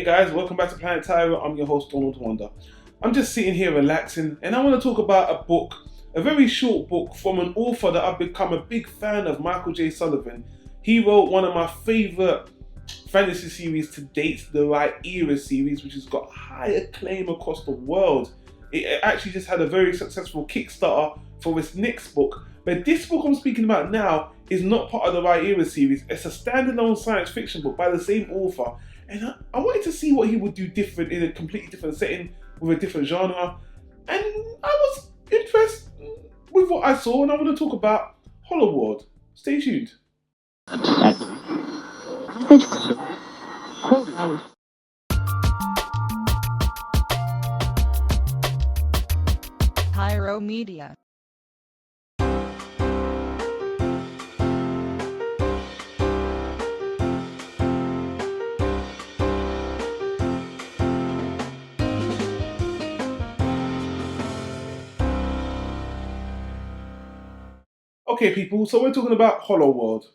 Hey guys, welcome back to Planet Tyro. I'm your host, Donald Wonder. I'm just sitting here relaxing and I want to talk about a book, a very short book from an author that I've become a big fan of, Michael J. Sullivan. He wrote one of my favourite fantasy series to date, the Right Era series, which has got high acclaim across the world. It actually just had a very successful Kickstarter for its next book. But this book I'm speaking about now is not part of the Right Era series. It's a standalone science fiction book by the same author. And I wanted to see what he would do different in a completely different setting with a different genre. And I was impressed with what I saw, and I want to talk about Hollow World. Stay tuned. Tyro Media. Okay people, so we're talking about Hollow World.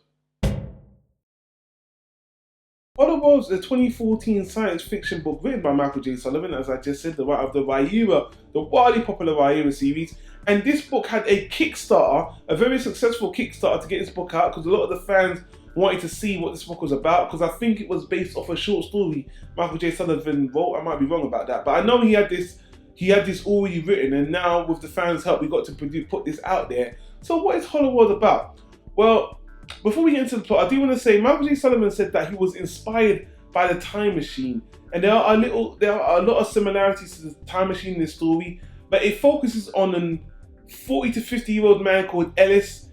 Hollow World is a 2014 science fiction book written by Michael J. Sullivan, as I just said, the writer of the Right Era, the wildly popular Right Era series. And this book had a Kickstarter, a very successful Kickstarter to get this book out, because a lot of the fans wanted to see what this book was about, because I think it was based off a short story Michael J. Sullivan wrote. I might be wrong about that, but I know he had this already written, and now with the fans' help, we got to put this out there. So what is Hollow World about? Well, before we get into the plot, I do want to say Michael J. Sullivan said that he was inspired by the Time Machine, and there are a lot of similarities to the Time Machine in this story, but it focuses on a 40 to 50-year-old man called Ellis.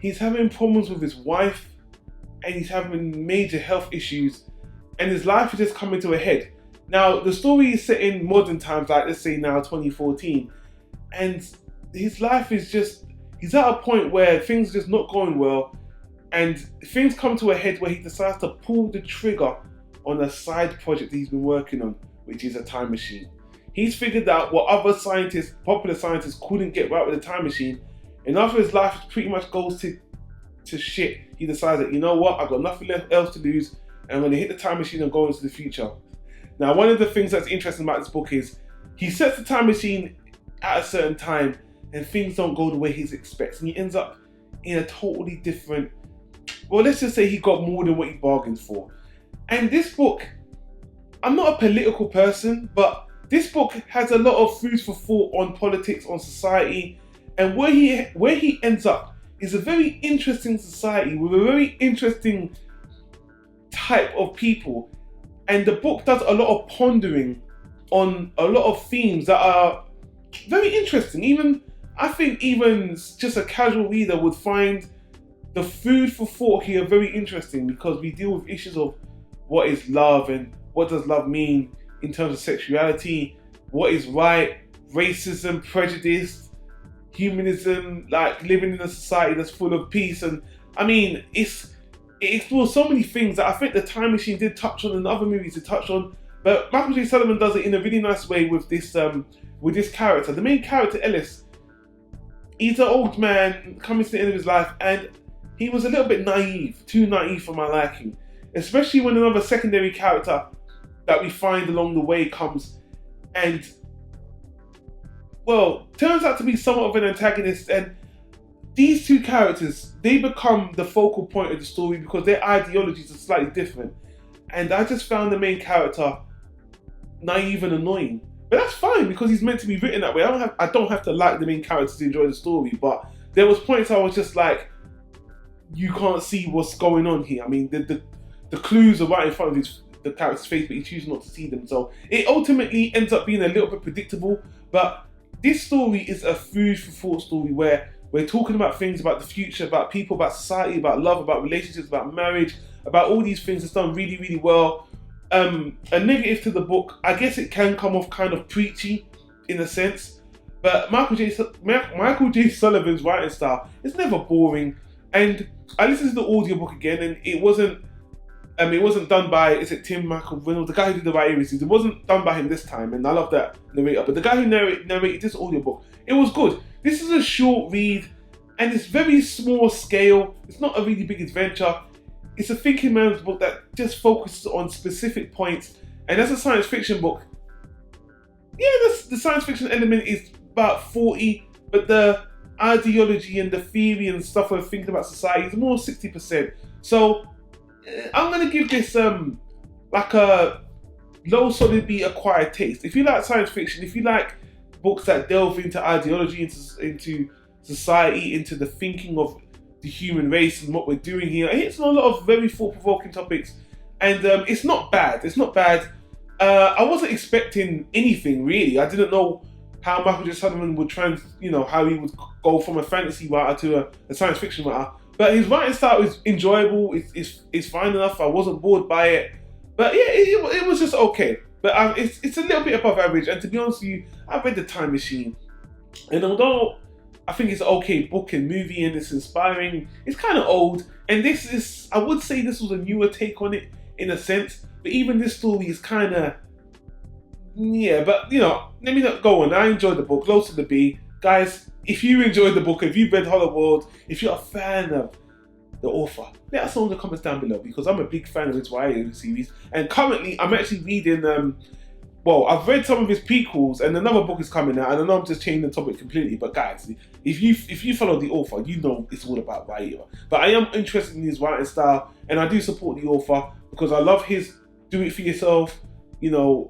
He's having problems with his wife, and he's having major health issues, and his life is just coming to a head. Now, the story is set in modern times, like let's say now 2014, and his life is just, he's at a point where things are just not going well, and things come to a head where he decides to pull the trigger on a side project that he's been working on, which is a time machine. He's figured out what other scientists, popular scientists, couldn't get right with the time machine, and after his life pretty much goes to shit, he decides that, you know what, I've got nothing else to lose, and I'm going to hit the time machine and go into the future. Now, one of the things that's interesting about this book is he sets the time machine at a certain time and things don't go the way he expects, and he ends up in a totally different, well, let's just say he got more than what he bargained for. And this book, I'm not a political person, but this book has a lot of food for thought on politics, on society, and where he ends up is a very interesting society with a very interesting type of people. And the book does a lot of pondering on a lot of themes that are very interesting. I think even just a casual reader would find the food for thought here very interesting, because we deal with issues of what is love and what does love mean in terms of sexuality, what is right, racism, prejudice, humanism, like living in a society that's full of peace. And I mean, it explores so many things that I think the Time Machine did touch on and other movies did touch on, but Michael J. Sullivan does it in a really nice way with this character. The main character, Ellis, he's an old man coming to the end of his life, and he was a little bit naive, too naive for my liking, especially when another secondary character that we find along the way comes and, well, turns out to be somewhat of an antagonist. And these two characters, they become the focal point of the story because their ideologies are slightly different. And I just found the main character naive and annoying. But that's fine, because he's meant to be written that way. I don't have to like the main character to enjoy the story, but there was points I was just like, you can't see what's going on here. I mean, the clues are right in front of the character's face, but he chooses not to see them. So it ultimately ends up being a little bit predictable, but this story is a food for thought story where we're talking about things about the future, about people, about society, about love, about relationships, about marriage, about all these things. It's done really, really well. A negative to the book, I guess it can come off kind of preachy in a sense, but Michael J. Sullivan's writing style is never boring. And I listened to the audiobook again, and it wasn't done by, is it Tim McElveen, the guy who did the Right Era series? It wasn't done by him this time, and I love that narrator. But the guy who narrated this audiobook, it was good. This is a short read, and it's very small scale. It's not a really big adventure. It's a thinking man's book that just focuses on specific points and that's a science fiction book. Yeah, the science fiction element is about 40, but the ideology and the theory and stuff we're thinking about society is more 60%. So I'm gonna give this like a low solid B acquired taste. If you like science fiction, if you like books that delve into ideology, into society, into the thinking of the human race and what we're doing here, it hits on a lot of very thought-provoking topics, and it's not bad. It's not bad. I wasn't expecting anything really. I didn't know how Michael J. Sullivan would how he would go from a fantasy writer to a science fiction writer. But his writing style is enjoyable. It's fine enough. I wasn't bored by it. But yeah, it was just okay. But it's a little bit above average. And to be honest with you, I read The Time Machine, and although I think it's an okay book and movie and it's inspiring, it's kind of old. And I would say this was a newer take on it in a sense. But even this story is kind of, yeah. But let me not go on. I enjoyed the book. Low to the B, guys. If you enjoyed the book, if you've read Hollow World, if you're a fan of the author, let us know in the comments down below, because I'm a big fan of his YA series. And currently, I'm actually reading. I've read some of his prequels, and another book is coming out. And I know I'm just changing the topic completely, but guys, if you follow the author, you know it's all about YA. But I am interested in his writing style, and I do support the author because I love his do it for yourself,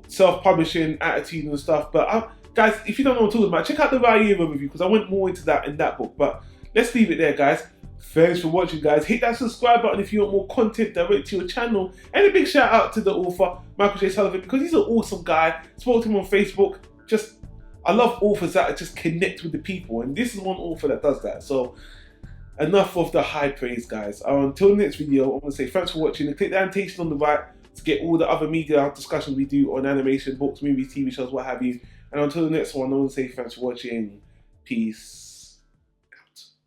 self-publishing attitude and stuff. But guys, if you don't know what I'm talking about, check out the YA review, because I went more into that in that book. But let's leave it there, guys. Thanks for watching, guys. Hit that subscribe button if you want more content direct to your channel. And a big shout out to the author, Michael J. Sullivan, because he's an awesome guy. Spoke to him on Facebook. I love authors that just connect with the people, and this is one author that does that. So enough of the high praise, guys. Until the next video, I'm going to say thanks for watching, and click the annotation on the right to get all the other media discussions we do on animation, books, movies, TV shows, what have you. And until the next one, I want to say thanks for watching. Peace.